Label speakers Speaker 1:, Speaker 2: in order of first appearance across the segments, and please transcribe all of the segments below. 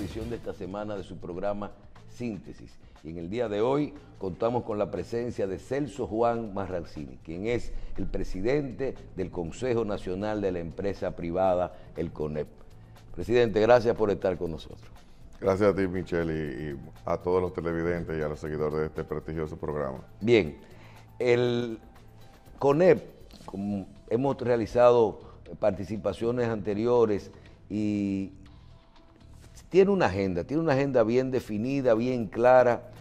Speaker 1: edición de esta semana de su programa Síntesis. Y en el día de hoy contamos con la presencia de Celso Juan Marrancini, quien es el presidente del Consejo Nacional de la Empresa Privada, el CONEP. Presidente, gracias por estar con nosotros.
Speaker 2: Gracias a ti, Michelle, y a todos los televidentes y a los seguidores de este prestigioso programa.
Speaker 1: Bien, el CONEP, como hemos realizado participaciones anteriores y tiene una agenda bien definida, bien clara,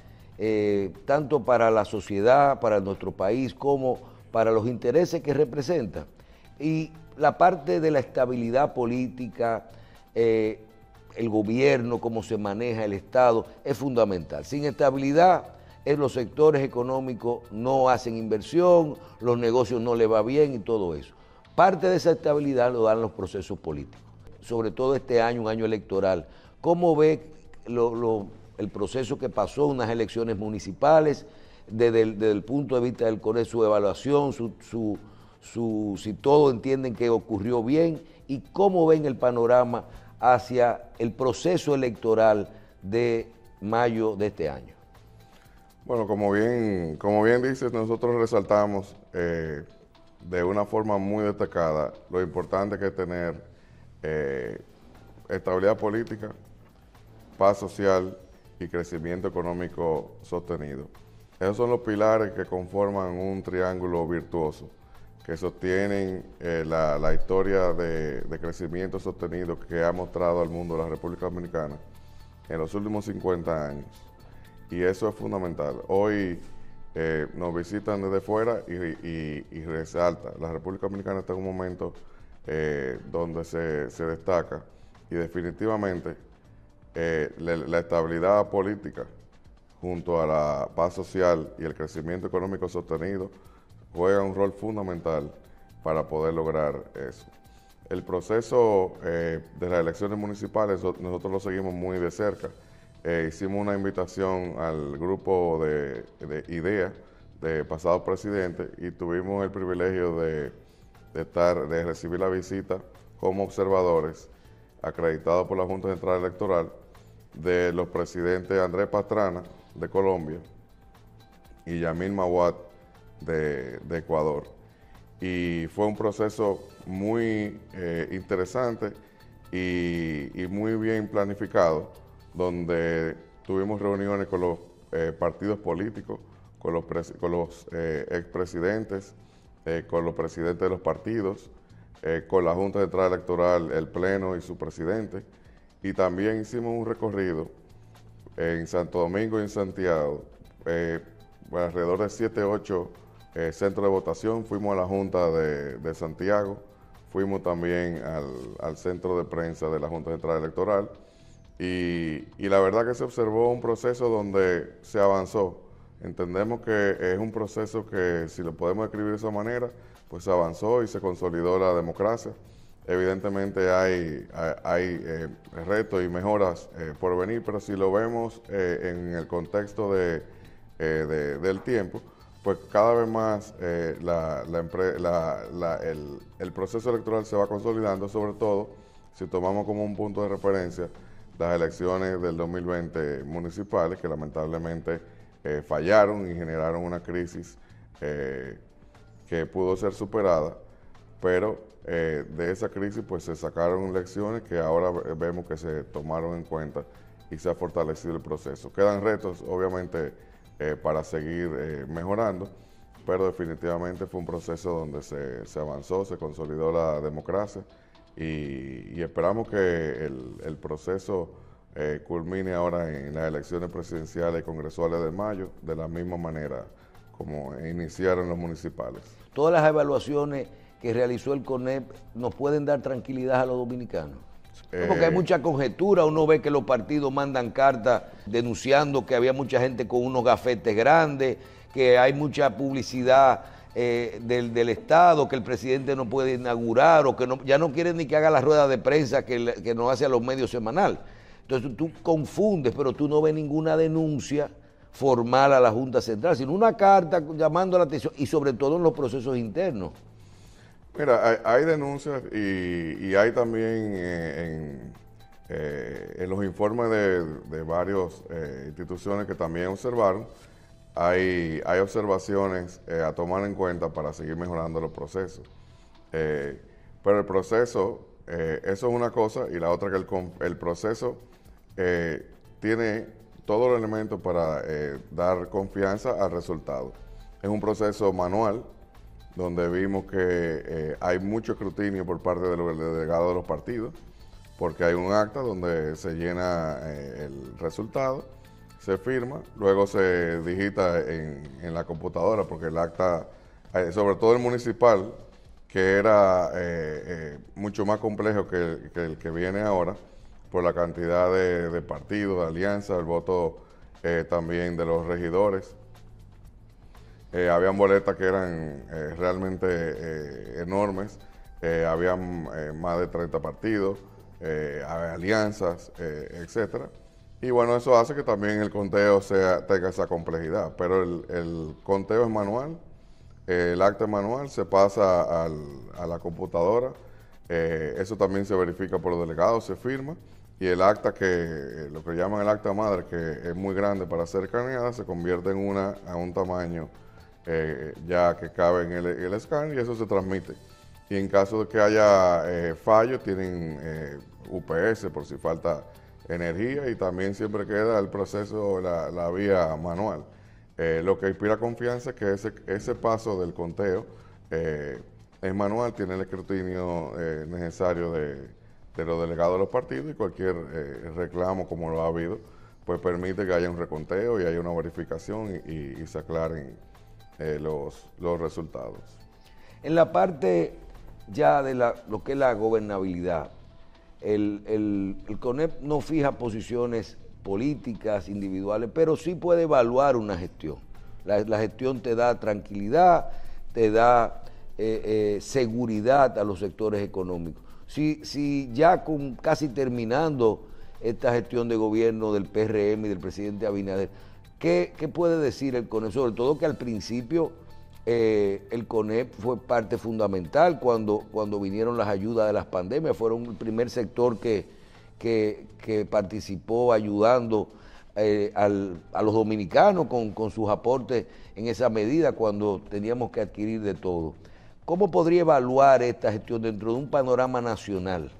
Speaker 1: tanto para la sociedad, para nuestro país, como para los intereses que representa. Y la parte de la estabilidad política, el gobierno, cómo se maneja el Estado, es fundamental. Sin estabilidad, en los sectores económicos no hacen inversión, los negocios no les va bien y todo eso. Parte de esa estabilidad lo dan los procesos políticos, sobre todo este año, un año electoral. ¿Cómo ve el proceso que pasó, unas elecciones municipales, desde el punto de vista del CONEP, su evaluación, si todos entienden que ocurrió bien, y cómo ven el panorama hacia el proceso electoral de mayo de este año?
Speaker 2: Bueno, como bien dices, nosotros resaltamos de una forma muy destacada lo importante que es tener estabilidad política, paz social y crecimiento económico sostenido. Esos son los pilares que conforman un triángulo virtuoso que sostienen la historia de crecimiento sostenido que ha mostrado al mundo la República Dominicana en los últimos 50 años. Y eso es fundamental. Hoy nos visitan desde fuera y resalta. La República Dominicana está en un momento donde se destaca, y definitivamente la estabilidad política junto a la paz social y el crecimiento económico sostenido juega un rol fundamental para poder lograr eso. El proceso de las elecciones municipales nosotros lo seguimos muy de cerca. Hicimos una invitación al grupo de IDEA, de pasados presidentes, y tuvimos el privilegio de recibir la visita como observadores acreditados por la Junta Central Electoral de los presidentes Andrés Pastrana, de Colombia, y Yamil Mahuad, de Ecuador. Y fue un proceso muy interesante y muy bien planificado, donde tuvimos reuniones con los partidos políticos, con los expresidentes, con los presidentes de los partidos, con la Junta Central Electoral, el Pleno y su presidente, y también hicimos un recorrido en Santo Domingo y en Santiago, alrededor de 7, 8 centros de votación. Fuimos a la Junta de Santiago, fuimos también al centro de prensa de la Junta Central Electoral, y la verdad que se observó un proceso donde se avanzó. Entendemos que es un proceso que, si lo podemos describir de esa manera, pues se avanzó y se consolidó la democracia. Evidentemente hay retos y mejoras por venir, pero si lo vemos en el contexto del tiempo, pues cada vez más el proceso electoral se va consolidando, sobre todo si tomamos como un punto de referencia las elecciones del 2020 municipales, que lamentablemente fallaron y generaron una crisis que pudo ser superada, pero de esa crisis pues se sacaron lecciones que ahora vemos que se tomaron en cuenta y se ha fortalecido el proceso. Quedan retos, obviamente, para seguir mejorando, pero definitivamente fue un proceso donde se avanzó, se consolidó la democracia, y esperamos que el proceso culmine ahora en las elecciones presidenciales y congresuales de mayo, de la misma manera como iniciaron los municipales.
Speaker 1: Todas las evaluaciones que realizó el CONEP nos pueden dar tranquilidad a los dominicanos. Porque hay mucha conjetura, uno ve que los partidos mandan cartas denunciando que había mucha gente con unos gafetes grandes, que hay mucha publicidad del Estado, que el presidente no puede inaugurar, o que ya no quiere ni que haga la rueda de prensa que nos hace a los medios semanal. Entonces tú confundes, pero tú no ves ninguna denuncia formal a la Junta Central, sino una carta llamando la atención, y sobre todo en los procesos internos.
Speaker 2: Mira, hay denuncias y hay también En los informes de varias instituciones que también observaron, hay observaciones a tomar en cuenta para seguir mejorando los procesos. Pero el proceso, eso es una cosa, y la otra que el proceso tiene todos los elementos para dar confianza al resultado. Es un proceso manual, donde vimos que hay mucho escrutinio por parte de los delegados de los partidos, porque hay un acta donde se llena el resultado, se firma, luego se digita en la computadora, porque el acta, sobre todo el municipal, que era mucho más complejo que el que viene ahora, por la cantidad de partidos, de alianzas, el voto también de los regidores. Habían boletas que eran realmente enormes, habían más de 30 partidos, alianzas, etcétera. Y bueno, eso hace que también el conteo tenga esa complejidad, pero el conteo es manual, el acta es manual, se pasa a la computadora, eso también se verifica por los delegados, se firma, y el acta lo que llaman el acta madre, que es muy grande para ser escaneada, se convierte a un tamaño ya que cabe en el escáner, y eso se transmite. Y en caso de que haya fallos, tienen UPS por si falta energía, y también siempre queda el proceso, la vía manual. Lo que inspira confianza es que ese paso del conteo es manual, tiene el escrutinio necesario de los delegados de los partidos, y cualquier reclamo, como lo ha habido, pues permite que haya un reconteo y haya una verificación y se aclaren los resultados.
Speaker 1: En la parte ya de lo que es la gobernabilidad, el CONEP no fija posiciones políticas individuales, pero sí puede evaluar una gestión. La gestión te da tranquilidad, te da seguridad a los sectores económicos. Si ya casi terminando esta gestión de gobierno del PRM y del presidente Abinader, ¿qué puede decir el CONEP? Sobre todo que al principio el CONEP fue parte fundamental cuando vinieron las ayudas de las pandemias, fueron el primer sector que participó ayudando a los dominicanos con sus aportes en esa medida cuando teníamos que adquirir de todo. ¿Cómo podría evaluar esta gestión dentro de un panorama nacional?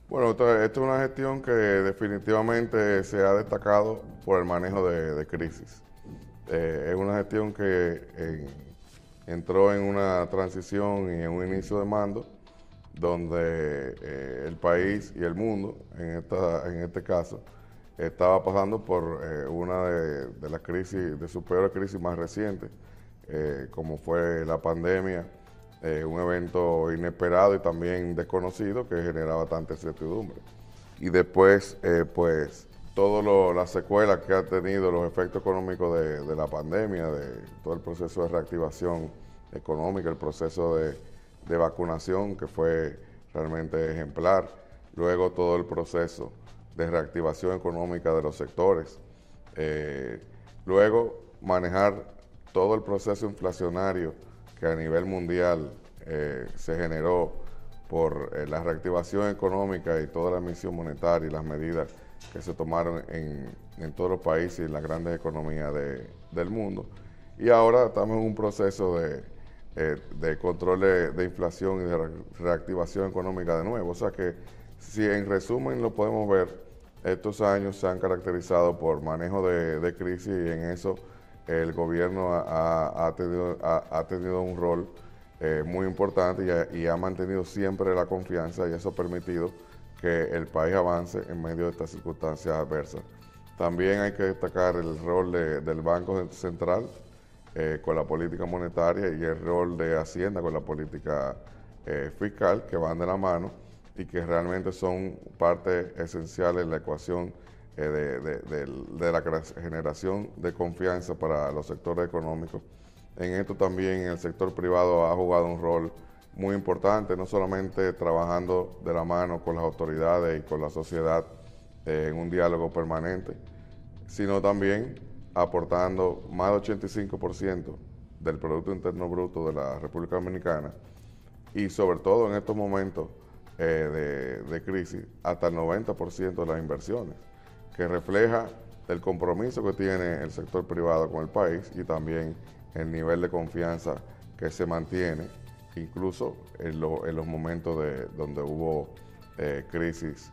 Speaker 2: Bueno, esta es una gestión que definitivamente se ha destacado por el manejo de crisis. Es una gestión que entró en una transición y en un inicio de mando donde el país y el mundo, en este caso, estaba pasando por una de las crisis, de sus peores crisis más recientes, como fue la pandemia, un evento inesperado y también desconocido que generaba tanta incertidumbre. Y después, pues, todas las secuelas que ha tenido, los efectos económicos de la pandemia, de todo el proceso de reactivación económica, el proceso de vacunación que fue realmente ejemplar, luego todo el proceso de reactivación económica de los sectores, luego manejar todo el proceso inflacionario que a nivel mundial se generó por la reactivación económica y toda la emisión monetaria y las medidas que se tomaron en todos los países y en las grandes economías del mundo. Y ahora estamos en un proceso de control de inflación y de reactivación económica de nuevo. O sea que, si en resumen lo podemos ver, estos años se han caracterizado por manejo de crisis, y en eso el gobierno ha tenido un rol muy importante y ha mantenido siempre la confianza, y eso ha permitido que el país avance en medio de estas circunstancias adversas. También hay que destacar el rol del Banco Central con la política monetaria, y el rol de Hacienda con la política fiscal, que van de la mano y que realmente son parte esencial en la ecuación de la generación de confianza para los sectores económicos. En esto también el sector privado ha jugado un rol muy importante, no solamente trabajando de la mano con las autoridades y con la sociedad en un diálogo permanente, sino también aportando más del 85% del Producto Interno Bruto de la República Dominicana, y sobre todo en estos momentos de crisis hasta el 90% de las inversiones, que refleja el compromiso que tiene el sector privado con el país y también el nivel de confianza que se mantiene, incluso en los momentos donde hubo crisis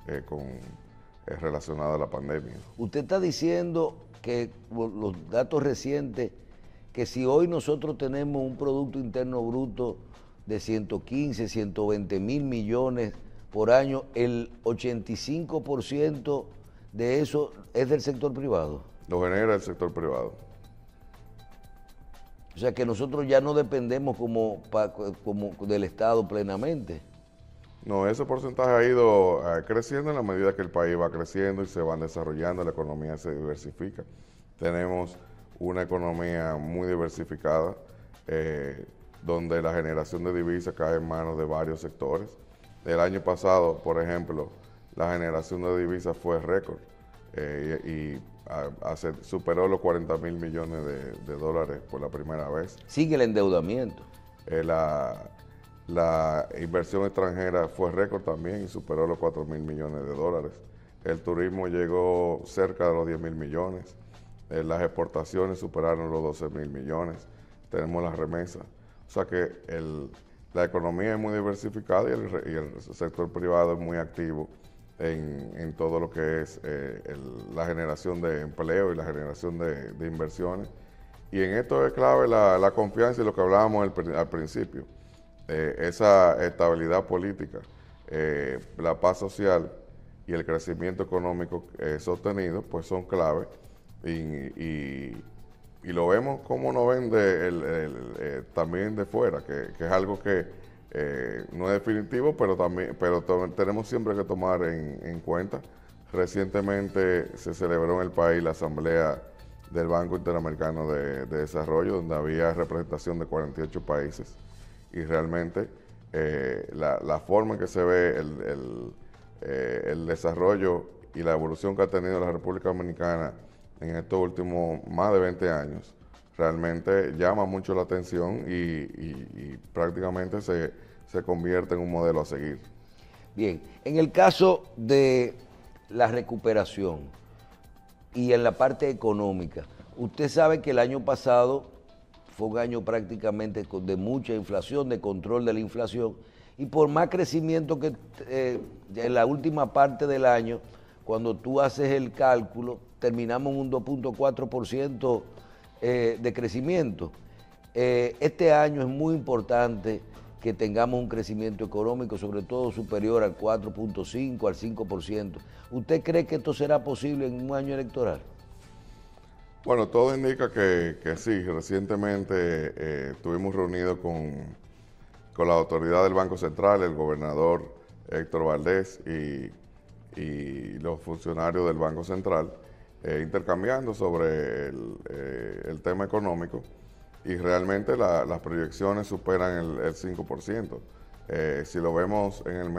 Speaker 2: relacionada a la pandemia.
Speaker 1: Usted está diciendo que los datos recientes, que si hoy nosotros tenemos un Producto Interno Bruto de 115, 120 mil millones por año, el 85% de eso es del sector privado.
Speaker 2: Lo genera el sector privado.
Speaker 1: O sea que nosotros ya no dependemos como del Estado plenamente.
Speaker 2: No, ese porcentaje ha ido creciendo en la medida que el país va creciendo y se van desarrollando, la economía se diversifica. Tenemos una economía muy diversificada, donde la generación de divisas cae en manos de varios sectores. El año pasado, por ejemplo, la generación de divisas fue récord y superó los 40 mil millones de dólares por la primera vez.
Speaker 1: Sigue el endeudamiento.
Speaker 2: La inversión extranjera fue récord también y superó los 4 mil millones de dólares. El turismo llegó cerca de los 10 mil millones. Las exportaciones superaron los 12 mil millones. Tenemos las remesas. O sea que la economía es muy diversificada y el sector privado es muy activo en todo lo que es la generación de empleo y la generación de inversiones. Y en esto es clave la confianza y lo que hablábamos al principio. Esa estabilidad política, la paz social y el crecimiento económico sostenido, pues son clave y lo vemos como nos ven también de fuera, que es algo que no es definitivo, pero tenemos siempre que tomar en cuenta. Recientemente se celebró en el país la asamblea del Banco Interamericano de Desarrollo, donde había representación de 48 países. Y realmente la forma en que se ve el desarrollo y la evolución que ha tenido la República Dominicana en estos últimos más de 20 años, realmente llama mucho la atención y prácticamente se convierte en un modelo a seguir.
Speaker 1: Bien, en el caso de la recuperación y en la parte económica, usted sabe que el año pasado fue un año prácticamente de mucha inflación, de control de la inflación, y por más crecimiento que en la última parte del año, cuando tú haces el cálculo, terminamos en un 2.4% de crecimiento. Este año es muy importante que tengamos un crecimiento económico, sobre todo superior al 4.5, al 5%. ¿Usted cree que esto será posible en un año electoral?
Speaker 2: Bueno, todo indica que sí. Recientemente estuvimos reunidos con la autoridad del Banco Central, el gobernador Héctor Valdés y los funcionarios del Banco Central, intercambiando sobre el tema económico, y realmente las proyecciones superan el 5%. Si lo vemos en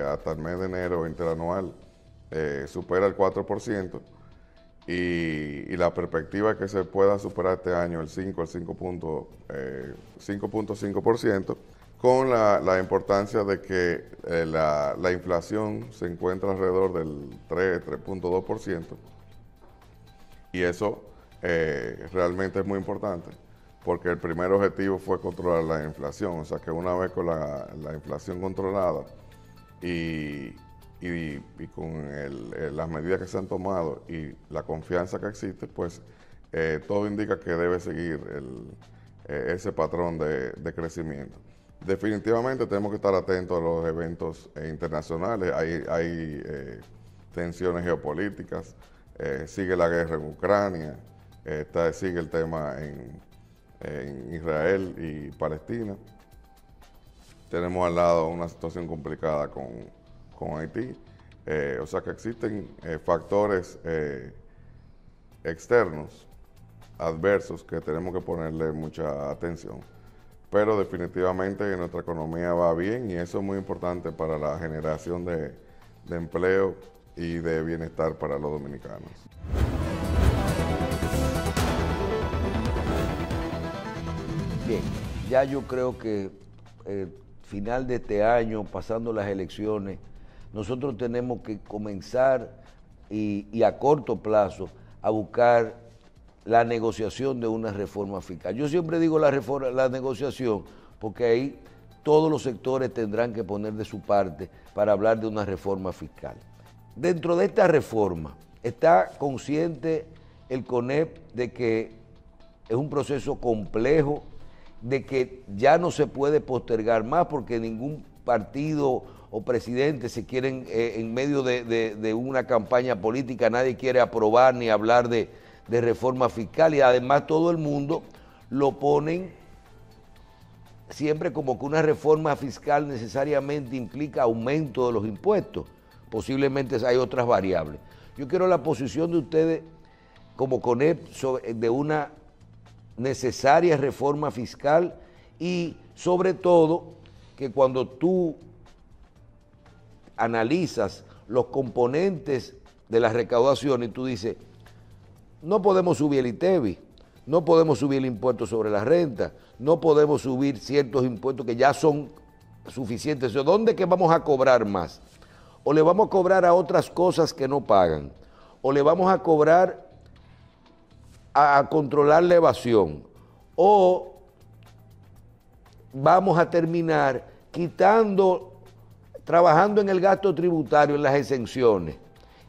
Speaker 2: hasta el mes de enero interanual, supera el 4%. Y la perspectiva es que se pueda superar este año el 5.5%, con la importancia de que la inflación se encuentra alrededor del 3.2%, y eso realmente es muy importante, porque el primer objetivo fue controlar la inflación. O sea que una vez con la inflación controlada y con las medidas que se han tomado y la confianza que existe, pues todo indica que debe seguir ese patrón de crecimiento. Definitivamente tenemos que estar atentos a los eventos internacionales. Hay tensiones geopolíticas, sigue la guerra en Ucrania, sigue el tema en Israel y Palestina. Tenemos al lado una situación complicada con Haití. O sea que existen factores externos, adversos, que tenemos que ponerle mucha atención. Pero definitivamente nuestra economía va bien y eso es muy importante para la generación de empleo y de bienestar para los dominicanos.
Speaker 1: Bien, ya yo creo que final de este año, pasando las elecciones, nosotros tenemos que comenzar y a corto plazo a buscar la negociación de una reforma fiscal. Yo siempre digo la negociación porque ahí todos los sectores tendrán que poner de su parte para hablar de una reforma fiscal. Dentro de esta reforma, ¿está consciente el CONEP de que es un proceso complejo, de que ya no se puede postergar más porque ningún partido o presidente se quieren, en medio de una campaña política, nadie quiere aprobar ni hablar de reforma fiscal, y además todo el mundo lo ponen siempre como que una reforma fiscal necesariamente implica aumento de los impuestos? Posiblemente hay otras variables. Yo quiero la posición de ustedes como CONEP de una necesaria reforma fiscal, y sobre todo que cuando tú analizas los componentes de la recaudación y tú dices, no podemos subir el ITEVI, no podemos subir el impuesto sobre la renta, no podemos subir ciertos impuestos que ya son suficientes. ¿Dónde es que vamos a cobrar más? O le vamos a cobrar a otras cosas que no pagan, o le vamos a cobrar a controlar la evasión, o vamos a terminar trabajando en el gasto tributario, en las exenciones.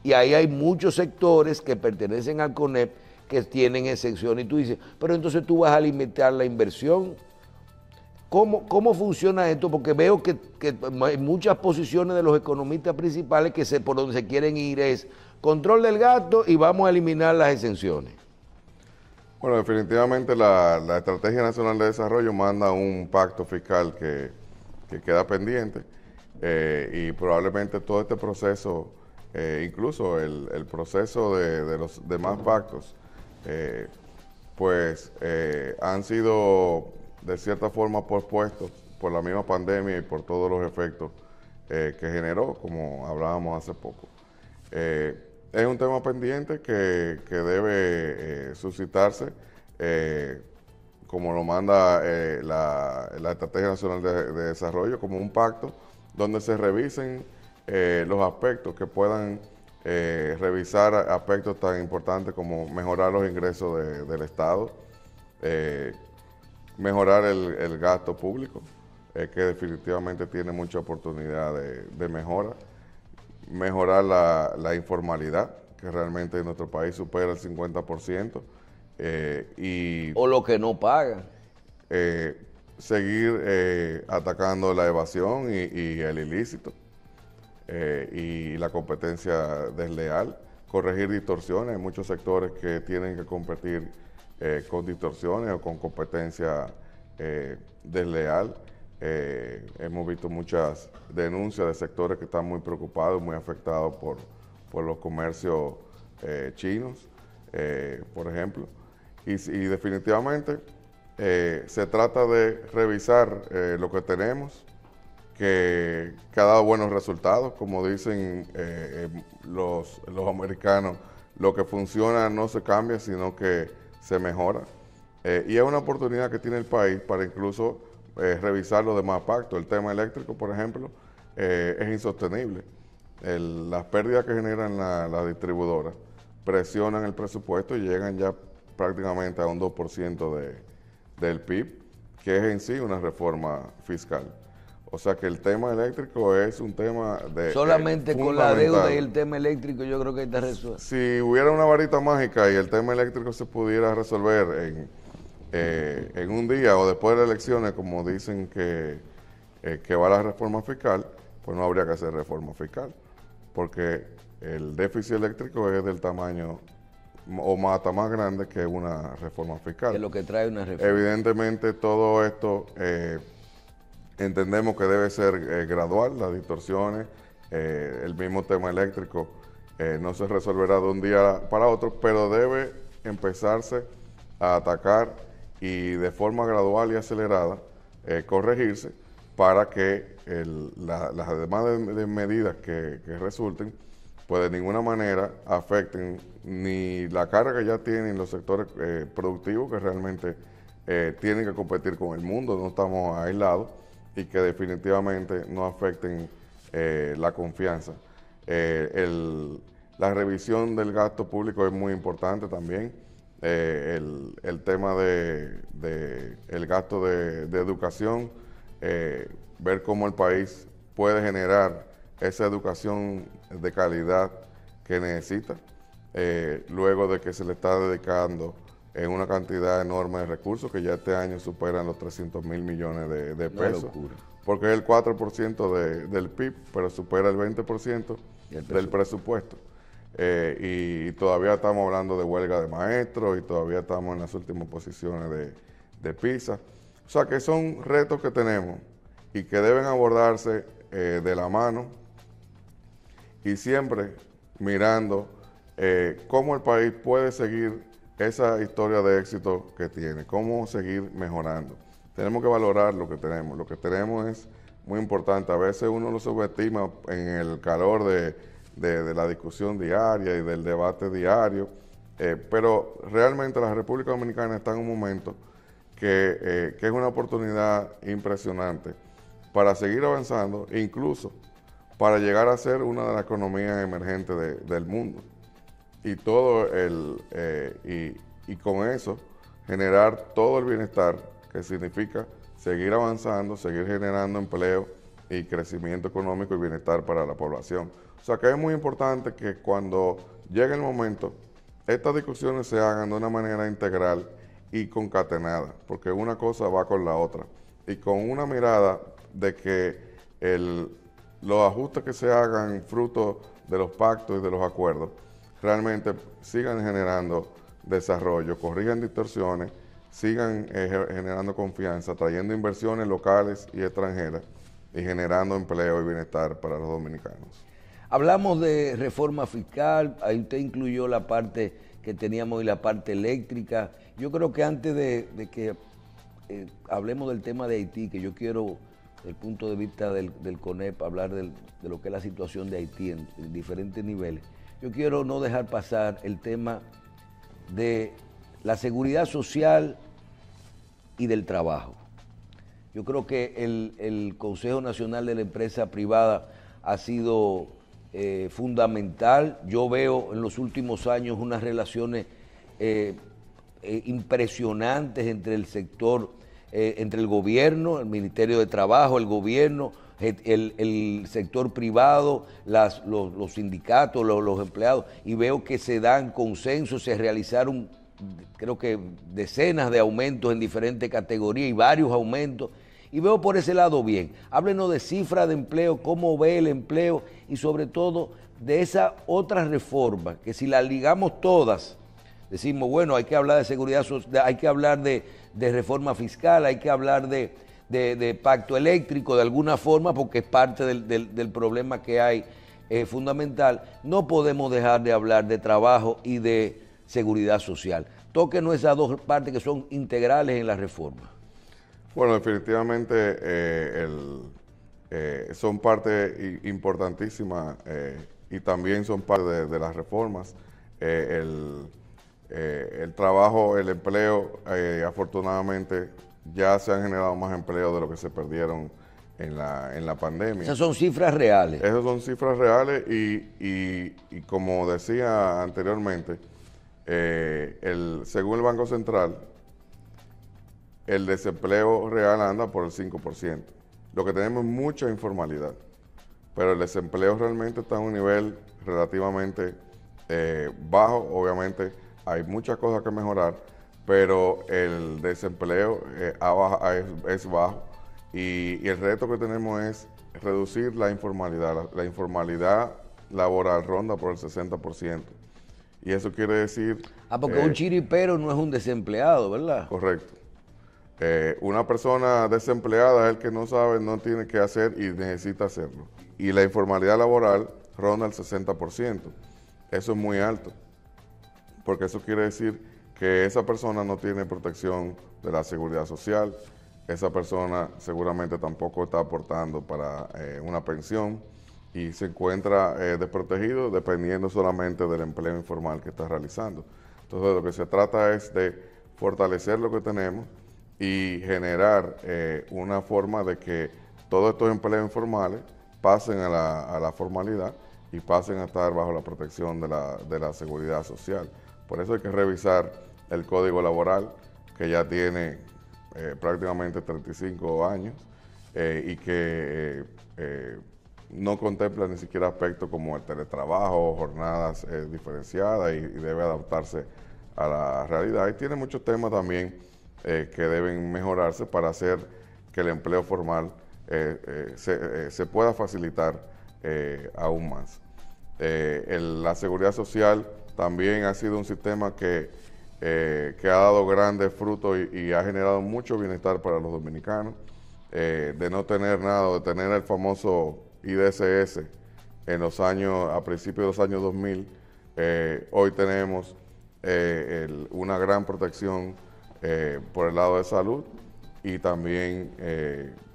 Speaker 1: Y ahí hay muchos sectores que pertenecen al CONEP que tienen exenciones. Y tú dices, pero entonces tú vas a limitar la inversión. ¿Cómo funciona esto? Porque veo que hay muchas posiciones de los economistas principales que por donde se quieren ir es control del gasto y vamos a eliminar las exenciones.
Speaker 2: Bueno, definitivamente la Estrategia Nacional de Desarrollo manda un pacto fiscal que queda pendiente, y probablemente todo este proceso, incluso el proceso de los demás pactos, han sido de cierta forma pospuestos por la misma pandemia y por todos los efectos que generó, como hablábamos hace poco. Es un tema pendiente que debe suscitarse, como lo manda la Estrategia Nacional de Desarrollo, como un pacto donde se revisen los aspectos que puedan revisar aspectos tan importantes como mejorar los ingresos del Estado, mejorar el gasto público, que definitivamente tiene mucha oportunidad de mejora, mejorar la informalidad, que realmente en nuestro país supera el 50%,
Speaker 1: o lo que no pagan.
Speaker 2: Seguir atacando la evasión y el ilícito, y la competencia desleal, corregir distorsiones. Hay muchos sectores que tienen que competir con distorsiones o con competencia desleal. Hemos visto muchas denuncias de sectores que están muy preocupados, muy afectados por los comercios chinos, por ejemplo. Y definitivamente se trata de revisar lo que tenemos, que ha dado buenos resultados. Como dicen los americanos, lo que funciona no se cambia, sino que se mejora. Y es una oportunidad que tiene el país para incluso revisar los demás pactos. El tema eléctrico, por ejemplo, es insostenible. Las pérdidas que generan las distribuidoras presionan el presupuesto y llegan ya prácticamente a un 2% del PIB, que es en sí una reforma fiscal. O sea que el tema eléctrico es un tema
Speaker 1: solamente con la deuda y el tema eléctrico yo creo que está resuelto.
Speaker 2: Si hubiera una varita mágica y el tema eléctrico se pudiera resolver en un día o después de las elecciones, como dicen que va la reforma fiscal, pues no habría que hacer reforma fiscal, porque el déficit eléctrico es del tamaño o hasta más grande que una reforma fiscal.
Speaker 1: Que es lo que trae una reforma.
Speaker 2: Evidentemente todo esto entendemos que debe ser gradual, las distorsiones, el mismo tema eléctrico no se resolverá de un día para otro, pero debe empezarse a atacar y de forma gradual y acelerada corregirse para que las demás de medidas que resulten pues de ninguna manera afecten ni la carga que ya tienen los sectores productivos, que realmente tienen que competir con el mundo, no estamos aislados, y que definitivamente no afecten la confianza. La revisión del gasto público es muy importante también. El tema el gasto de educación, ver cómo el país puede generar esa educación de calidad que necesita, luego de que se le está dedicando una cantidad enorme de recursos que ya este año superan los 300 mil millones de pesos, porque es el 4% del PIB, pero supera el 20% del presupuesto. Y todavía estamos hablando de huelga de maestros y todavía estamos en las últimas posiciones de PISA. O sea que son retos que tenemos y que deben abordarse de la mano y siempre mirando cómo el país puede seguir esa historia de éxito que tiene, cómo seguir mejorando. Tenemos que valorar lo que tenemos. Lo que tenemos es muy importante. A veces uno lo subestima en el calor de la discusión diaria y del debate diario, pero realmente la República Dominicana está en un momento que es una oportunidad impresionante para seguir avanzando e incluso para llegar a ser una de las economías emergentes del mundo. Y y con eso generar todo el bienestar que significa seguir avanzando, seguir generando empleo y crecimiento económico y bienestar para la población. O sea que es muy importante que cuando llegue el momento, estas discusiones se hagan de una manera integral y concatenada, porque una cosa va con la otra. Y con una mirada de que los ajustes que se hagan fruto de los pactos y de los acuerdos realmente sigan generando desarrollo, corrijan distorsiones, sigan generando confianza, trayendo inversiones locales y extranjeras y generando empleo y bienestar para los dominicanos.
Speaker 1: Hablamos de reforma fiscal, ahí usted incluyó la parte que teníamos y la parte eléctrica. Yo creo que antes de que hablemos del tema de Haití, que yo quiero, desde el punto de vista del CONEP, hablar de lo que es la situación de Haití en diferentes niveles, yo quiero no dejar pasar el tema de la seguridad social y del trabajo. Yo creo que el Consejo Nacional de la Empresa Privada ha sido fundamental. Yo veo en los últimos años unas relaciones impresionantes entre el sector, entre el gobierno, el Ministerio de Trabajo, el gobierno, el sector privado, los sindicatos, los empleados, y veo que se dan consensos, se realizaron creo que decenas de aumentos en diferentes categorías y varios aumentos, y veo por ese lado bien. Háblenos de cifras de empleo, cómo ve el empleo y sobre todo de esa otra reforma, que si la ligamos todas, decimos, bueno, hay que hablar de seguridad social, hay que hablar de reforma fiscal, hay que hablar de pacto eléctrico de alguna forma, porque es parte del problema que hay fundamental. No podemos dejar de hablar de trabajo y de seguridad social. Tóquenos esas dos partes que son integrales en la reforma.
Speaker 2: Bueno, definitivamente son parte importantísima y también son parte de las reformas. El trabajo, el empleo, afortunadamente ya se han generado más empleos de lo que se perdieron en la pandemia.
Speaker 1: Esas son cifras reales.
Speaker 2: Esas son cifras reales y como decía anteriormente, según el Banco Central, el desempleo real anda por el 5%. Lo que tenemos es mucha informalidad, pero el desempleo realmente está a un nivel relativamente bajo. Obviamente hay muchas cosas que mejorar, pero el desempleo es bajo y el reto que tenemos es reducir la informalidad. La informalidad laboral ronda por el 60%. Y eso quiere decir...
Speaker 1: porque un chiripero no es un desempleado, ¿verdad?
Speaker 2: Correcto. Una persona desempleada es el que no sabe, no tiene qué hacer y necesita hacerlo. Y la informalidad laboral ronda el 60%. Eso es muy alto, porque eso quiere decir que esa persona no tiene protección de la seguridad social, esa persona seguramente tampoco está aportando para una pensión y se encuentra desprotegido dependiendo solamente del empleo informal que está realizando. Entonces lo que se trata es de fortalecer lo que tenemos y generar una forma de que todos estos empleos informales pasen a la formalidad y pasen a estar bajo la protección de la seguridad social. Por eso hay que revisar el Código Laboral, que ya tiene prácticamente 35 años y que no contempla ni siquiera aspectos como el teletrabajo, jornadas diferenciadas y debe adaptarse a la realidad. Y tiene muchos temas también que deben mejorarse para hacer que el empleo formal se pueda facilitar aún más. La seguridad social también ha sido un sistema que ha dado grandes frutos y ha generado mucho bienestar para los dominicanos. De no tener nada, de tener el famoso IDSS a principios de los años 2000, hoy tenemos una gran protección por el lado de salud y también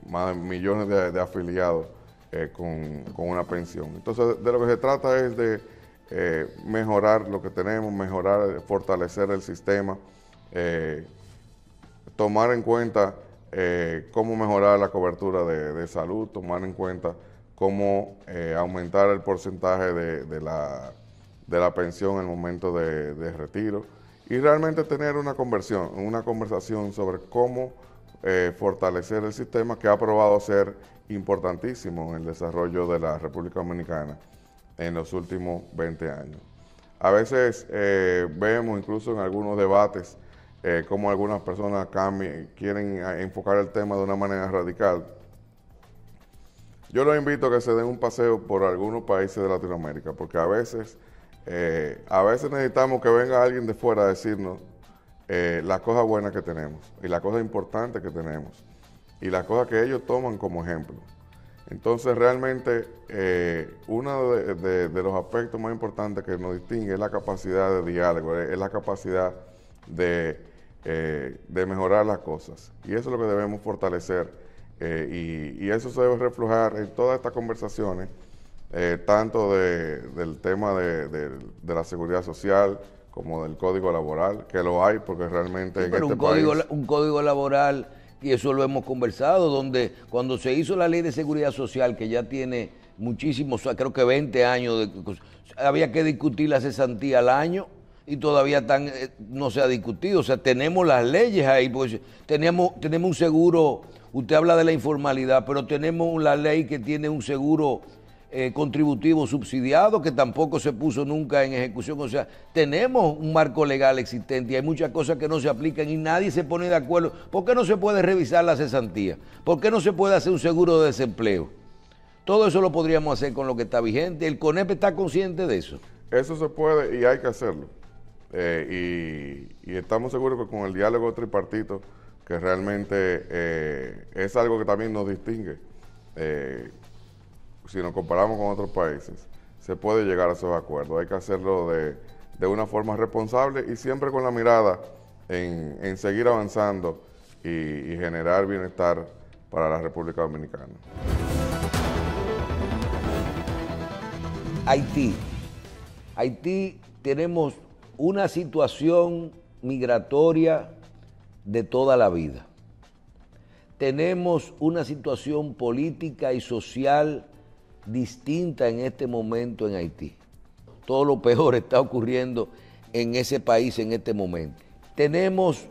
Speaker 2: más de millones de afiliados con una pensión. Entonces, de lo que se trata es de mejorar lo que tenemos, fortalecer el sistema, tomar en cuenta cómo mejorar la cobertura de salud, tomar en cuenta cómo aumentar el porcentaje de la pensión en el momento de retiro y realmente tener una conversación sobre cómo fortalecer el sistema que ha probado ser importantísimo en el desarrollo de la República Dominicana en los últimos 20 años. A veces vemos incluso en algunos debates cómo algunas personas quieren enfocar el tema de una manera radical. Yo los invito a que se den un paseo por algunos países de Latinoamérica, porque a veces necesitamos que venga alguien de fuera a decirnos las cosas buenas que tenemos y las cosas importantes que tenemos y las cosas que ellos toman como ejemplo. Entonces realmente uno de los aspectos más importantes que nos distingue es la capacidad de diálogo, es la capacidad de mejorar las cosas. Y eso es lo que debemos fortalecer y eso se debe reflejar en todas estas conversaciones, tanto del tema de la seguridad social como del código laboral, que lo hay porque realmente
Speaker 1: sí,
Speaker 2: en
Speaker 1: pero
Speaker 2: este país...
Speaker 1: un código laboral, y eso lo hemos conversado, donde cuando se hizo la ley de seguridad social, que ya tiene muchísimos, creo que 20 años, había que discutir la cesantía al año y todavía no se ha discutido. O sea, tenemos las leyes ahí, pues tenemos un seguro, usted habla de la informalidad, pero tenemos la ley que tiene un seguro contributivo subsidiado que tampoco se puso nunca en ejecución. O sea, tenemos un marco legal existente y hay muchas cosas que no se aplican y nadie se pone de acuerdo. ¿Por qué no se puede revisar la cesantía? ¿Por qué no se puede hacer un seguro de desempleo? Todo eso lo podríamos hacer con lo que está vigente. ¿El CONEP está consciente de eso?
Speaker 2: Eso se puede y hay que hacerlo. Y estamos seguros que con el diálogo tripartito, que realmente es algo que también nos distingue, si nos comparamos con otros países, se puede llegar a esos acuerdos. Hay que hacerlo de una forma responsable y siempre con la mirada en seguir avanzando y generar bienestar para la República Dominicana.
Speaker 1: Haití tenemos una situación migratoria de toda la vida. Tenemos una situación política y social distinta en este momento en Haití. Todo lo peor está ocurriendo en ese país en este momento. Tenemos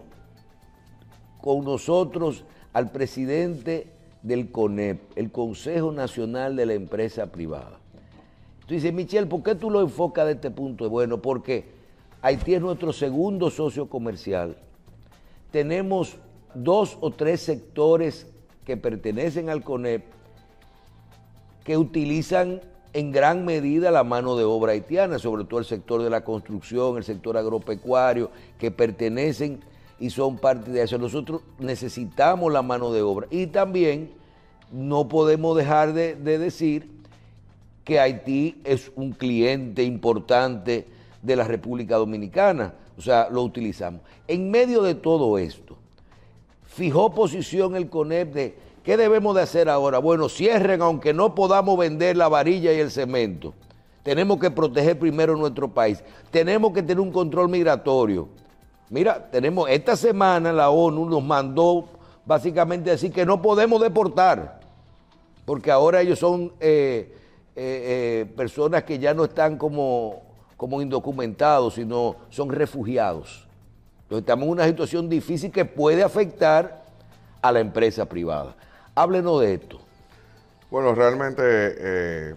Speaker 1: con nosotros al presidente del CONEP, el Consejo Nacional de la Empresa Privada. Tú dices, Michel, ¿por qué tú lo enfocas de este punto? Bueno, porque Haití es nuestro segundo socio comercial. Tenemos 2 o 3 sectores que pertenecen al CONEP que utilizan en gran medida la mano de obra haitiana, sobre todo el sector de la construcción, el sector agropecuario, que pertenecen y son parte de eso. Nosotros necesitamos la mano de obra y también no podemos dejar de decir que Haití es un cliente importante de la República Dominicana, o sea, lo utilizamos. En medio de todo esto, fijó posición el CONEP de ¿qué debemos de hacer ahora? Bueno, cierren aunque no podamos vender la varilla y el cemento. Tenemos que proteger primero nuestro país. Tenemos que tener un control migratorio. Mira, tenemos esta semana la ONU nos mandó básicamente decir que no podemos deportar, porque ahora ellos son personas que ya no están como indocumentados, sino son refugiados. Entonces estamos en una situación difícil que puede afectar a la empresa privada. Háblenos de esto.
Speaker 2: Bueno, realmente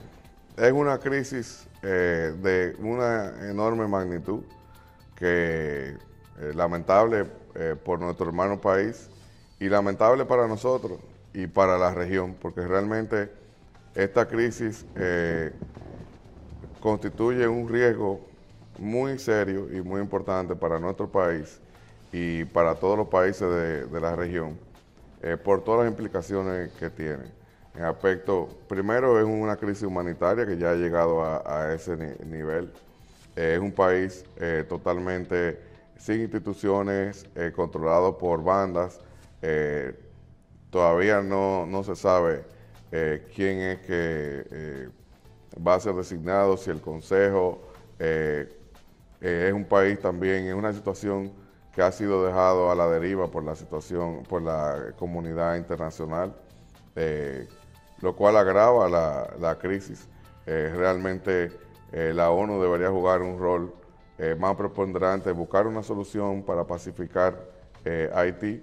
Speaker 2: es una crisis de una enorme magnitud que lamentable por nuestro hermano país y lamentable para nosotros y para la región, porque realmente esta crisis constituye un riesgo muy serio y muy importante para nuestro país y para todos los países de la región, por todas las implicaciones que tiene. En aspecto, primero es una crisis humanitaria que ya ha llegado a ese nivel. Es un país totalmente sin instituciones, controlado por bandas. Todavía no se sabe quién es que va a ser designado, si el Consejo. Es un país también, es una situación que ha sido dejado a la deriva por la situación, por la comunidad internacional, lo cual agrava la crisis. Realmente la ONU debería jugar un rol más preponderante, buscar una solución para pacificar Haití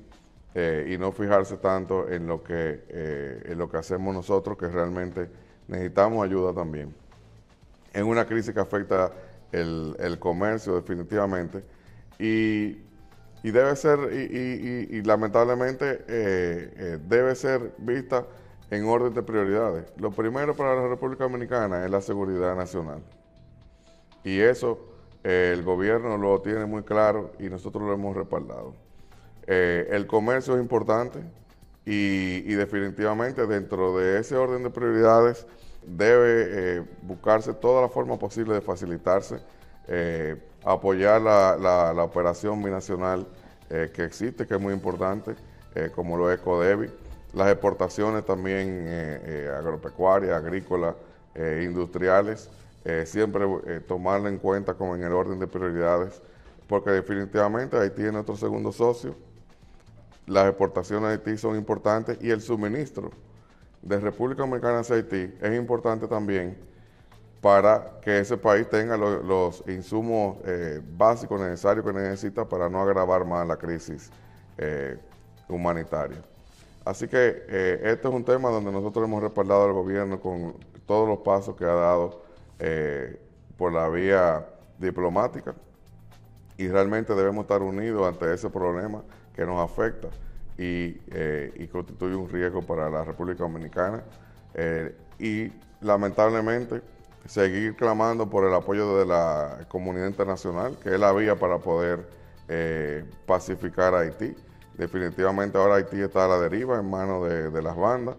Speaker 2: y no fijarse tanto en lo que hacemos nosotros, que realmente necesitamos ayuda también. Es una crisis que afecta el comercio definitivamente y debe ser, y lamentablemente debe ser vista en orden de prioridades. Lo primero para la República Dominicana es la seguridad nacional. Y eso el gobierno lo tiene muy claro y nosotros lo hemos respaldado. El comercio es importante y definitivamente dentro de ese orden de prioridades debe buscarse toda la forma posible de facilitarse, apoyar la operación binacional que existe, que es muy importante, como lo es CODEBI, las exportaciones también agropecuarias, agrícolas, industriales, siempre tomarla en cuenta como en el orden de prioridades, porque definitivamente Haití es nuestro segundo socio, las exportaciones de Haití son importantes y el suministro de República Dominicana hacia Haití es importante también para que ese país tenga los insumos básicos necesarios que necesita para no agravar más la crisis humanitaria. Así que este es un tema donde nosotros hemos respaldado al gobierno con todos los pasos que ha dado por la vía diplomática y realmente debemos estar unidos ante ese problema que nos afecta y constituye un riesgo para la República Dominicana y lamentablemente seguir clamando por el apoyo de la comunidad internacional, que es la vía para poder pacificar a Haití. Definitivamente ahora Haití está a la deriva en manos de las bandas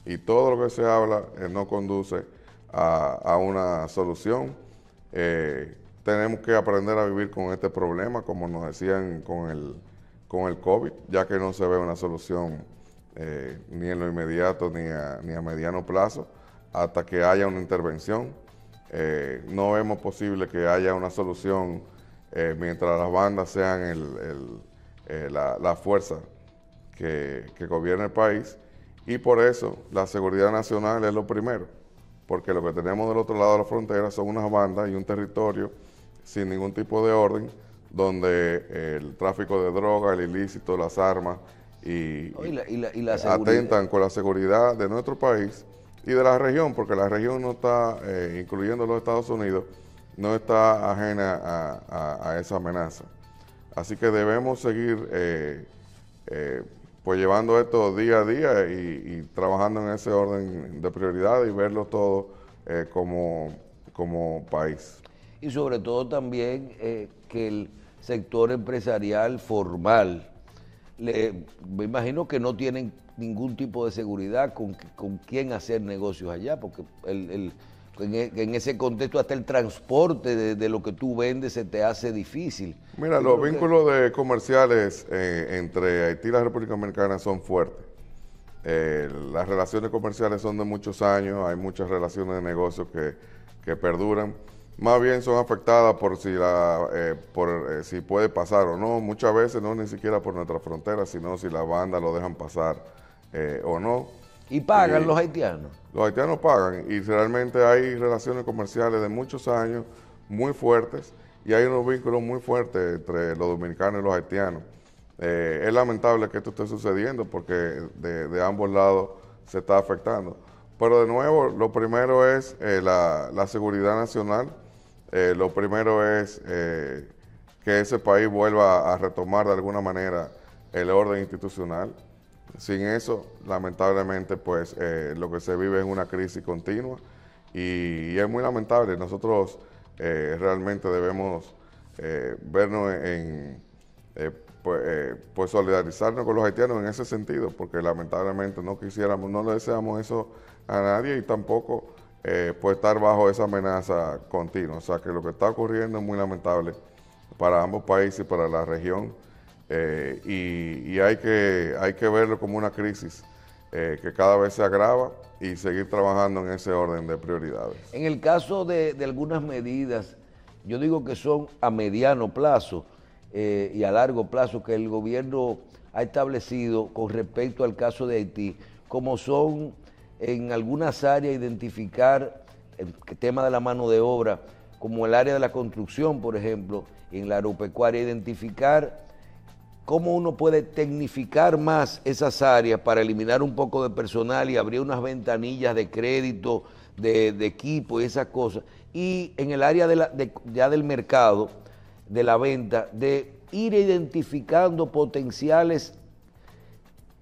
Speaker 2: y todo lo que se habla no conduce a una solución. Tenemos que aprender a vivir con este problema, como nos decían con el COVID, ya que no se ve una solución ni en lo inmediato ni a mediano plazo, hasta que haya una intervención. No vemos posible que haya una solución mientras las bandas sean la fuerza que gobierna el país, y por eso la seguridad nacional es lo primero, porque lo que tenemos del otro lado de la frontera son unas bandas y un territorio sin ningún tipo de orden, donde el tráfico de droga, el ilícito, las armas y atentan con la seguridad de nuestro país y de la región, porque la región no está, incluyendo los Estados Unidos, no está ajena a esa amenaza. Así que debemos seguir pues llevando esto día a día y trabajando en ese orden de prioridad y verlo todo como país.
Speaker 1: Y sobre todo también que el sector empresarial formal, me imagino que no tienen ningún tipo de seguridad con quién hacer negocios allá, porque en ese contexto hasta el transporte de lo que tú vendes se te hace difícil.
Speaker 2: Mira, los vínculos comerciales entre Haití y la República Dominicana son fuertes. Las relaciones comerciales son de muchos años, hay muchas relaciones de negocios que perduran. más bien son afectadas por si puede pasar o no. Muchas veces no ni siquiera por nuestra frontera, sino si la banda lo dejan pasar o no.
Speaker 1: ¿Y pagan
Speaker 2: Y
Speaker 1: los haitianos?
Speaker 2: los haitianos pagan y realmente hay relaciones comerciales de muchos años muy fuertes y hay unos vínculos muy fuertes entre los dominicanos y los haitianos. Es lamentable que esto esté sucediendo porque de ambos lados se está afectando. Pero de nuevo, lo primero es la seguridad nacional. Lo primero es que ese país vuelva a retomar de alguna manera el orden institucional. Sin eso, lamentablemente, pues lo que se vive es una crisis continua y es muy lamentable. Nosotros realmente debemos vernos pues solidarizarnos con los haitianos en ese sentido, porque lamentablemente no le deseamos eso a nadie y tampoco pues estar bajo esa amenaza continua. O sea que lo que está ocurriendo es muy lamentable para ambos países y para la región. Y hay que verlo como una crisis que cada vez se agrava y seguir trabajando en ese orden de prioridades.
Speaker 1: En el caso de algunas medidas, yo digo que son a mediano plazo y a largo plazo que el gobierno ha establecido con respecto al caso de Haití, como son en algunas áreas identificar el tema de la mano de obra, como el área de la construcción, por ejemplo, en la agropecuaria, identificar cómo uno puede tecnificar más esas áreas para eliminar un poco de personal y abrir unas ventanillas de crédito, de equipo y esas cosas. Y en el área ya del mercado, de la venta, de ir identificando potenciales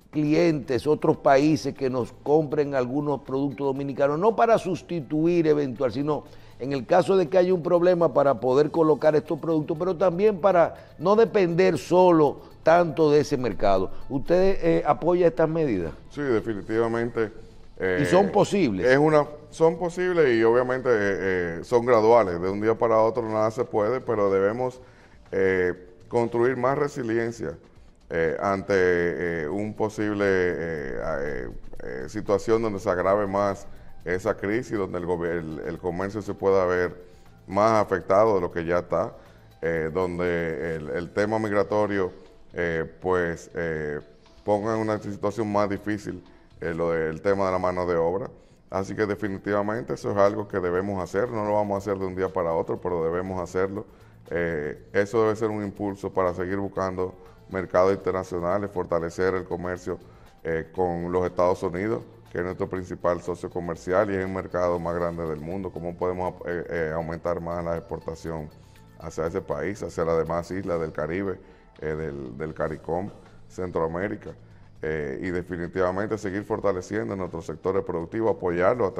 Speaker 1: clientes, otros países que nos compren algunos productos dominicanos, no para sustituir eventual, sino en el caso de que haya un problema para poder colocar estos productos, pero también para no depender solo tanto de ese mercado. ¿Usted apoya estas medidas?
Speaker 2: Sí, definitivamente.
Speaker 1: ¿Y son posibles?
Speaker 2: Son posibles y obviamente son graduales. De un día para otro nada se puede, pero debemos construir más resiliencia ante un posible situación donde se agrave más esa crisis, donde el comercio se pueda ver más afectado de lo que ya está, donde el tema migratorio ponga en una situación más difícil el tema de la mano de obra. Así que definitivamente eso es algo que debemos hacer, no lo vamos a hacer de un día para otro, pero debemos hacerlo. Eso debe ser un impulso para seguir buscando mercados internacionales, fortalecer el comercio con los Estados Unidos, que es nuestro principal socio comercial y es el mercado más grande del mundo. ¿Cómo podemos aumentar más la exportación hacia ese país, hacia las demás islas del Caribe, del CARICOM, Centroamérica? Y definitivamente seguir fortaleciendo nuestros sectores productivos, apoyarlos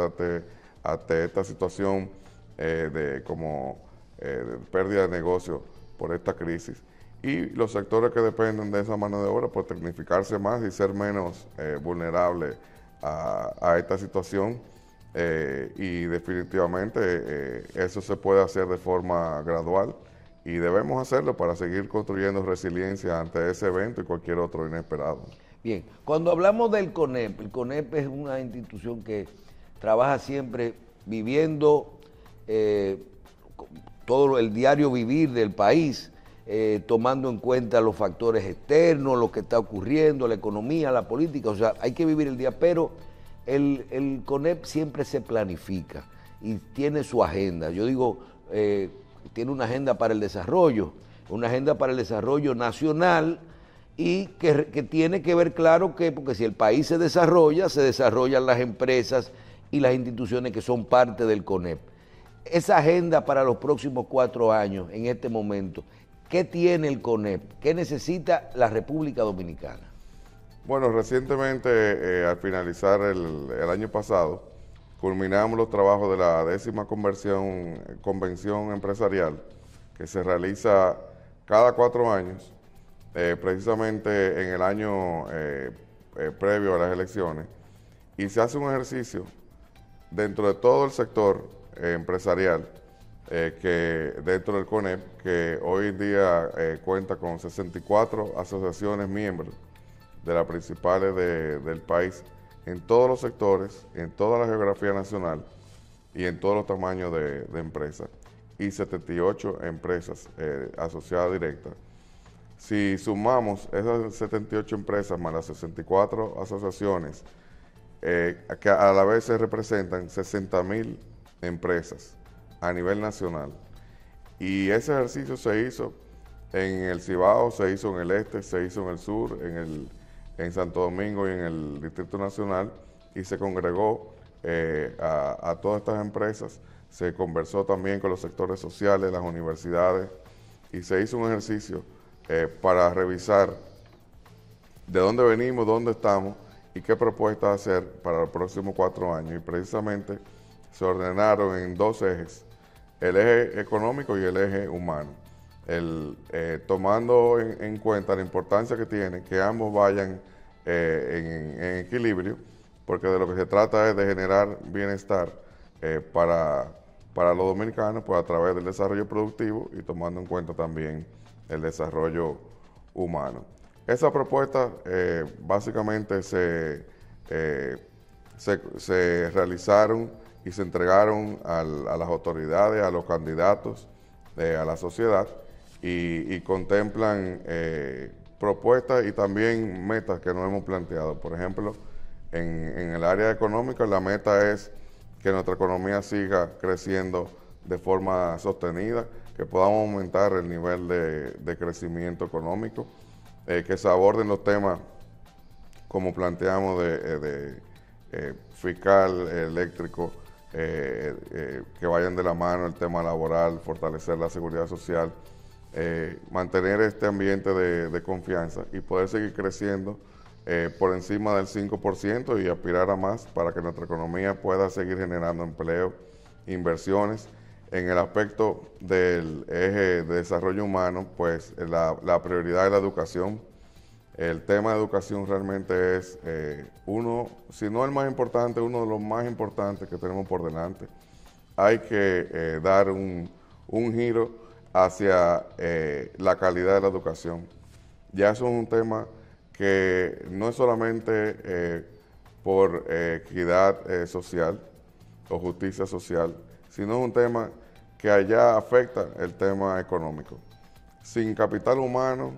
Speaker 2: hasta esta situación de pérdida de negocio por esta crisis. Y los sectores que dependen de esa mano de obra, pues tecnificarse más y ser menos vulnerables a esta situación. Y definitivamente eso se puede hacer de forma gradual y debemos hacerlo para seguir construyendo resiliencia ante ese evento y cualquier otro inesperado.
Speaker 1: Bien, cuando hablamos del CONEP, el CONEP es una institución que trabaja siempre viviendo todo el diario vivir del país, tomando en cuenta los factores externos, lo que está ocurriendo, la economía, la política, o sea, hay que vivir el día, pero el CONEP siempre se planifica y tiene su agenda. Yo digo, tiene una agenda para el desarrollo nacional, y que tiene que ver claro porque si el país se desarrollan las empresas y las instituciones que son parte del CONEP. Esa agenda para los próximos 4 años, en este momento, ¿qué tiene el CONEP? ¿Qué necesita la República Dominicana?
Speaker 2: Bueno, recientemente, al finalizar el año pasado, culminamos los trabajos de la 10ª convención empresarial, que se realiza cada 4 años, precisamente en el año previo a las elecciones, y se hace un ejercicio dentro de todo el sector empresarial, que dentro del CONEP, que hoy en día cuenta con 64 asociaciones miembros de las principales del país, en todos los sectores, en toda la geografía nacional y en todos los tamaños de empresas. y 78 empresas asociadas directas. Si sumamos esas 78 empresas más las 64 asociaciones, que a la vez se representan 60.000 empresas a nivel nacional. Y ese ejercicio se hizo en el Cibao, se hizo en el este, se hizo en el sur, en Santo Domingo y en el Distrito Nacional, y se congregó a todas estas empresas, se conversó también con los sectores sociales, las universidades, y se hizo un ejercicio para revisar de dónde venimos, dónde estamos y qué propuestas hacer para los próximos 4 años. Y precisamente se ordenaron en 2 ejes, el eje económico y el eje humano, tomando en cuenta la importancia que tiene que ambos vayan en equilibrio, porque de lo que se trata es de generar bienestar para los dominicanos, pues a través del desarrollo productivo y tomando en cuenta también el desarrollo humano. Esas propuestas básicamente se realizaron y se entregaron a las autoridades, a los candidatos, a la sociedad, y contemplan propuestas y también metas que nos hemos planteado. Por ejemplo, en el área económica, la meta es que nuestra economía siga creciendo de forma sostenida, que podamos aumentar el nivel de crecimiento económico, que se aborden los temas como planteamos de fiscal, eléctrico, que vayan de la mano, el tema laboral, fortalecer la seguridad social, mantener este ambiente de confianza y poder seguir creciendo por encima del 5% y aspirar a más para que nuestra economía pueda seguir generando empleo, inversiones. En el aspecto del eje de desarrollo humano, pues la prioridad es la educación. El tema de educación realmente es uno, si no el más importante, uno de los más importantes que tenemos por delante. Hay que dar un giro hacia la calidad de la educación. Ya eso es un tema que no es solamente por equidad social o justicia social, sino es un tema que allá afecta el tema económico. Sin capital humano,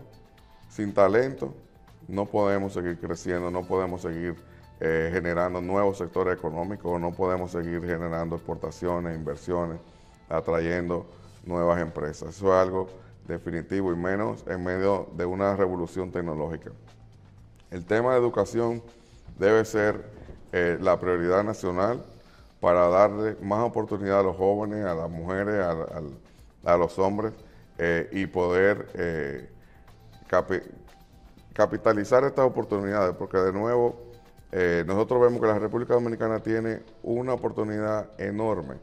Speaker 2: sin talento, no podemos seguir creciendo, no podemos seguir generando nuevos sectores económicos, no podemos seguir generando exportaciones, inversiones, atrayendo nuevas empresas. Eso es algo definitivo y menos en medio de una revolución tecnológica. El tema de educación debe ser la prioridad nacional para darle más oportunidad a los jóvenes, a las mujeres, a los hombres y poder capitalizar estas oportunidades, porque de nuevo nosotros vemos que la República Dominicana tiene una oportunidad enorme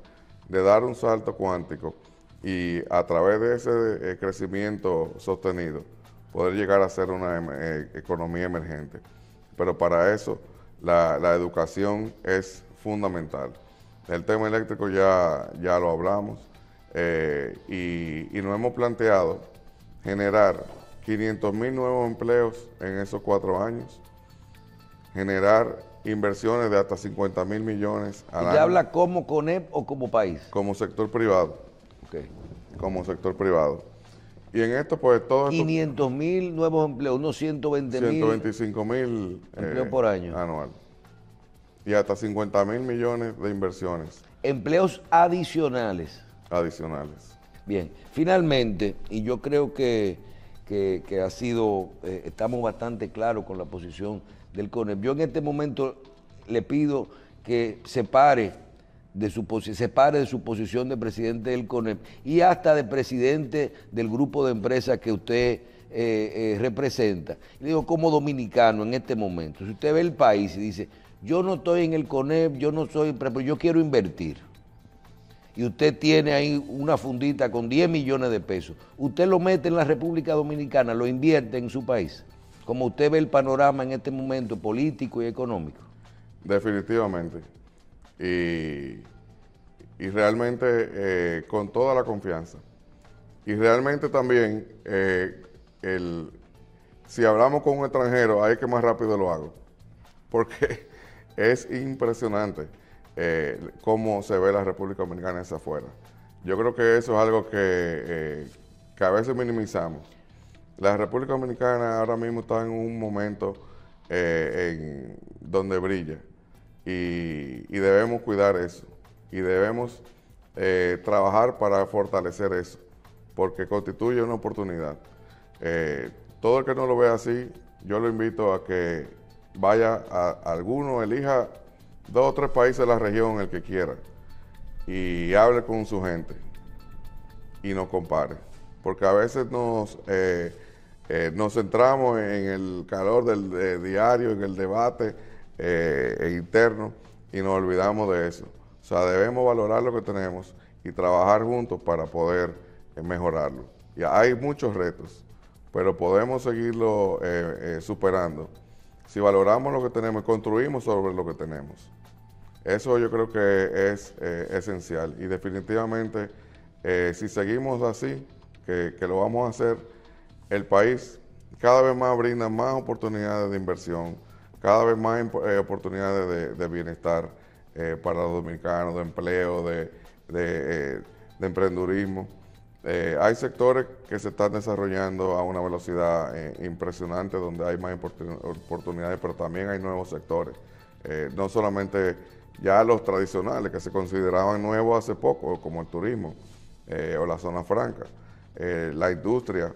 Speaker 2: de dar un salto cuántico y a través de ese crecimiento sostenido poder llegar a ser una economía emergente. Pero para eso la educación es fundamental. El tema eléctrico ya lo hablamos y nos hemos planteado generar 500.000 nuevos empleos en esos 4 años, generar inversiones de hasta 50.000 millones al año.
Speaker 1: ¿Ya habla como CONEP o como país?
Speaker 2: Como sector privado.
Speaker 1: Okay.
Speaker 2: Como sector privado. Y en esto, pues, todo esto...
Speaker 1: 500.000 nuevos empleos, unos 120.000...
Speaker 2: 125.000
Speaker 1: empleos por año.
Speaker 2: Anual. Y hasta 50.000 millones de inversiones.
Speaker 1: Empleos adicionales.
Speaker 2: Adicionales.
Speaker 1: Bien, finalmente, y yo creo que ha sido, estamos bastante claros con la posición del CONEP. Yo en este momento le pido que se pare de su posición de presidente del CONEP y hasta de presidente del grupo de empresas que usted representa. Le digo, como dominicano en este momento, si usted ve el país y dice, yo no estoy en el CONEP, yo no soy, pero yo quiero invertir, y usted tiene ahí una fundita con 10 millones de pesos, usted lo mete en la República Dominicana, lo invierte en su país, como usted ve el panorama en este momento político y económico.
Speaker 2: Definitivamente. Y realmente con toda la confianza. Y realmente también, si hablamos con un extranjero, ahí es que más rápido lo hago. Porque es impresionante cómo se ve la República Dominicana hacia afuera. Yo creo que eso es algo que a veces minimizamos. La República Dominicana ahora mismo está en un momento donde brilla y debemos cuidar eso y debemos trabajar para fortalecer eso, porque constituye una oportunidad. Todo el que no lo vea así, yo lo invito a que vaya a alguno, elija 2 o 3 países de la región, el que quiera, y hable con su gente y nos compare, porque a veces nos centramos en el calor del diario, en el debate interno, y nos olvidamos de eso. O sea, debemos valorar lo que tenemos y trabajar juntos para poder mejorarlo. Y hay muchos retos, pero podemos seguirlo superando si valoramos lo que tenemos y construimos sobre lo que tenemos. Eso yo creo que es esencial, y definitivamente si seguimos así, que lo vamos a hacer, el país cada vez más brinda más oportunidades de inversión, cada vez más oportunidades de bienestar para los dominicanos, de empleo, de emprendurismo. Hay sectores que se están desarrollando a una velocidad impresionante, donde hay más oportunidades, pero también hay nuevos sectores. No solamente ya los tradicionales, que se consideraban nuevos hace poco, como el turismo o la zona franca. La industria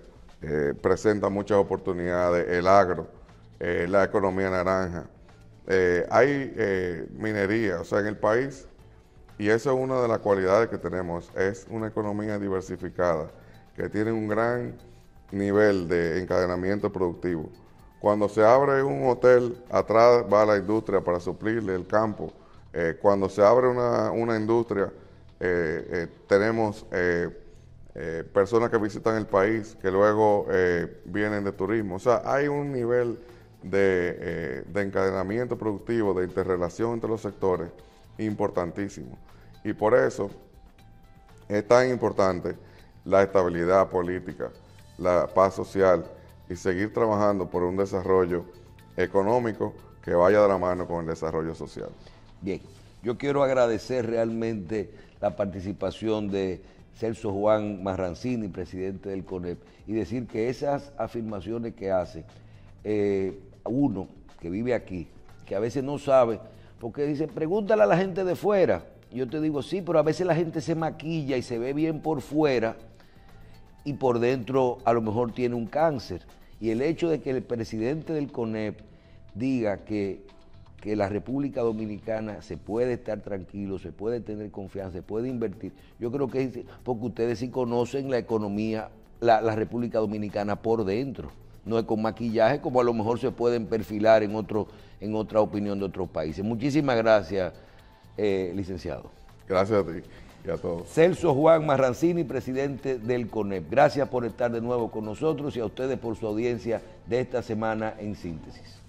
Speaker 2: presenta muchas oportunidades, el agro, la economía naranja. Hay minería, o sea, en el país, y eso es una de las cualidades que tenemos, es una economía diversificada, que tiene un gran nivel de encadenamiento productivo. Cuando se abre un hotel, atrás va la industria para suplirle el campo. Cuando se abre una industria, tenemos personas que visitan el país, que luego vienen de turismo. O sea, hay un nivel de encadenamiento productivo, de interrelación entre los sectores, importantísimo. Y por eso es tan importante la estabilidad política, la paz social y seguir trabajando por un desarrollo económico que vaya de la mano con el desarrollo social.
Speaker 1: Bien, yo quiero agradecer realmente la participación de Celso Juan Marrancini, presidente del CONEP, y decir que esas afirmaciones que hace uno que vive aquí, que a veces no sabe, porque dice, pregúntale a la gente de fuera. Yo te digo, sí, pero a veces la gente se maquilla y se ve bien por fuera y por dentro a lo mejor tiene un cáncer. Y el hecho de que el presidente del CONEP diga que la República Dominicana se puede estar tranquilo, se puede tener confianza, se puede invertir, yo creo que es porque ustedes sí conocen la economía, la República Dominicana por dentro. No es con maquillaje como a lo mejor se pueden perfilar en otra opinión de otros países. Muchísimas gracias, licenciado.
Speaker 2: Gracias a ti y a todos.
Speaker 1: Celso Juan Marrancini, presidente del CONEP. Gracias por estar de nuevo con nosotros y a ustedes por su audiencia de esta semana en Síntesis.